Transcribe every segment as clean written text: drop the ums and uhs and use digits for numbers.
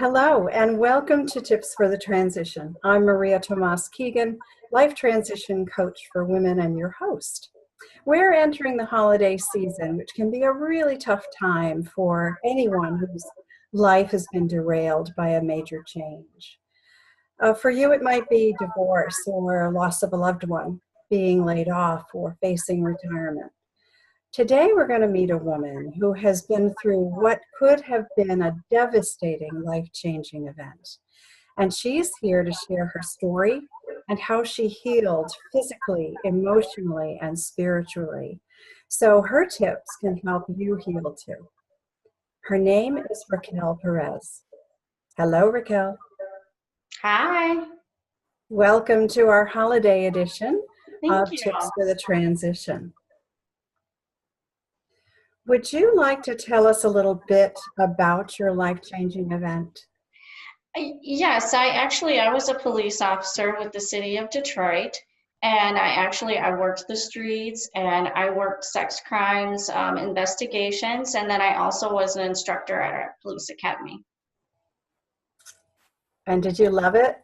Hello, and welcome to Tips for the Transition. I'm Maria Tomás-Keegan, life transition coach for women and your host. We're entering the holiday season, which can be a really tough time for anyone whose life has been derailed by a major change. For you, it might be divorce or loss of a loved one, being laid off, or facing retirement. Today, we're going to meet a woman who has been through what could have been a devastating, life-changing event. And she's here to share her story and how she healed physically, emotionally, and spiritually. So her tips can help you heal too. Her name is Raquel Perez. Hello, Raquel. Hi. Welcome to our holiday edition Thank of you. Tips for the Transition. Would you like to tell us a little bit about your life-changing event? Yes, I was a police officer with the city of Detroit, and I worked the streets and I worked sex crimes investigations, and then I also was an instructor at a police academy. And did you love it?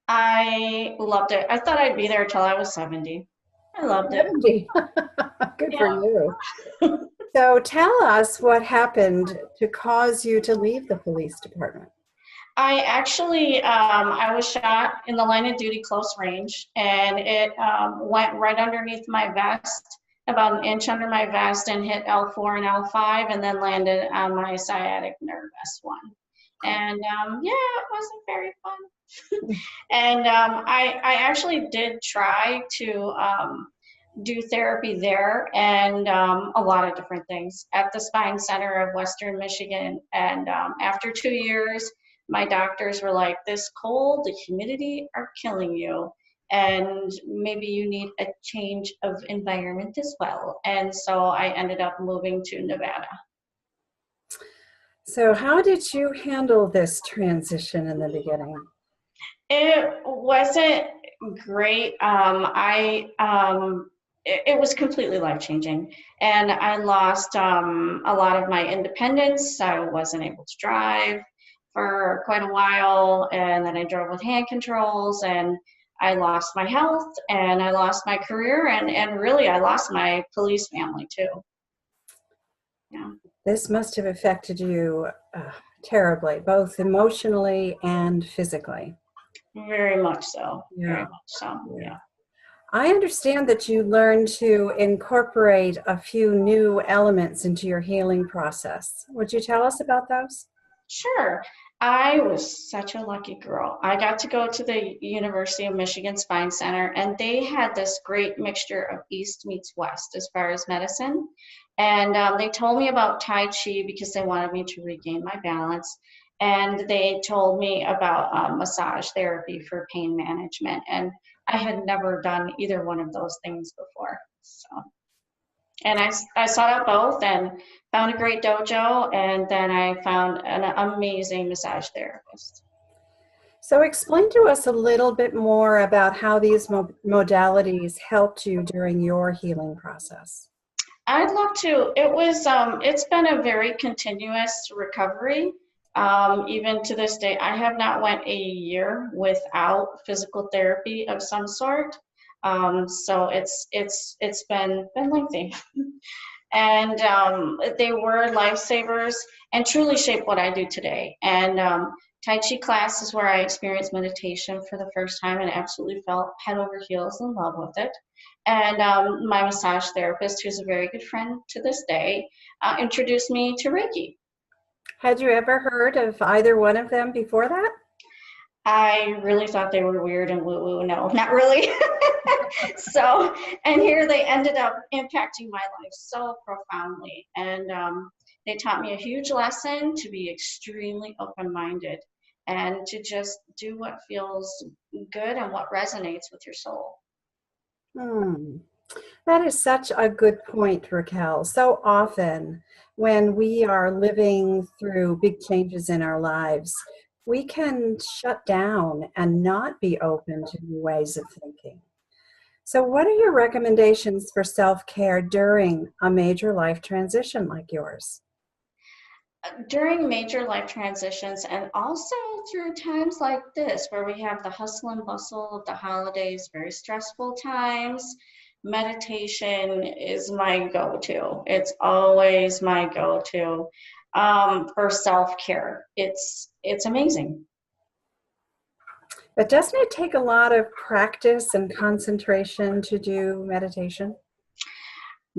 I loved it. I thought I'd be there till I was 70. I loved it. 70. Good for Yeah. you. So tell us what happened to cause you to leave the police department. I was shot in the line of duty close range, and it went right underneath my vest, about an inch under my vest, and hit L4 and L5, and then landed on my sciatic nerve S1. And yeah, it wasn't very fun. And I actually did try to do therapy there and a lot of different things at the Spine Center of Western Michigan. And after 2 years, my doctors were like, this cold, the humidity are killing you. And maybe you need a change of environment as well. And so I ended up moving to Nevada. So how did you handle this transition in the beginning? It wasn't great. It was completely life changing, and I lost a lot of my independence. I wasn't able to drive for quite a while, and then I drove with hand controls, and I lost my health, and I lost my career, and really I lost my police family too. Yeah. This must have affected you terribly, both emotionally and physically. Very much so. Very Yeah. much so. Yeah. I understand that you learned to incorporate a few new elements into your healing process. Would you tell us about those? Sure. I was such a lucky girl. I got to go to the University of Michigan Spine Center, and they had this great mixture of East meets West as far as medicine. And they told me about Tai Chi because they wanted me to regain my balance. And they told me about massage therapy for pain management. And I had never done either one of those things before. So. And I sought out both and found a great dojo, and then I found an amazing massage therapist. So explain to us a little bit more about how these modalities helped you during your healing process. I'd love to. It's been a very continuous recovery. Even to this day, I have not went a year without physical therapy of some sort. So it's been lengthy. And they were lifesavers and truly shaped what I do today. And Tai Chi class is where I experienced meditation for the first time and absolutely felt head over heels in love with it. And my massage therapist, who's a very good friend to this day, introduced me to Reiki. Had you ever heard of either one of them before that? I really thought they were weird and woo-woo. No, not really. So, and here they ended up impacting my life so profoundly. And they taught me a huge lesson to be extremely open-minded and to just do what feels good and what resonates with your soul. That is such a good point, Raquel. So often when we are living through big changes in our lives, we can shut down and not be open to new ways of thinking. So what are your recommendations for self-care during a major life transition like yours? During major life transitions, and also through times like this where we have the hustle and bustle of the holidays, very stressful times, meditation is my go-to. It's always my go-to for self-care. It's amazing. But doesn't it take a lot of practice and concentration to do meditation?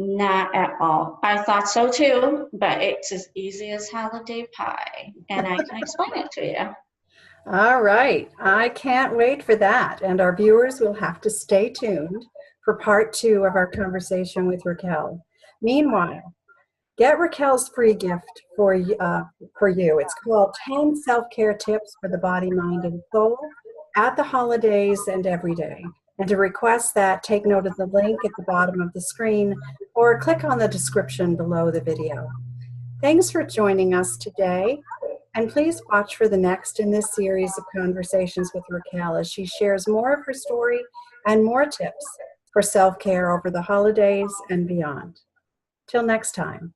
Not at all. I thought so too, but it's as easy as holiday pie, and I can explain it to you. All right. I can't wait for that. And our viewers will have to stay tuned for part 2 of our conversation with Raquel. Meanwhile, get Raquel's free gift for you. It's called 10 Self-Care Tips for the Body, Mind, and Soul at the holidays and every day. And to request that, take note of the link at the bottom of the screen or click on the description below the video. Thanks for joining us today. And please watch for the next in this series of conversations with Raquel as she shares more of her story and more tips for self-care over the holidays and beyond. Till next time.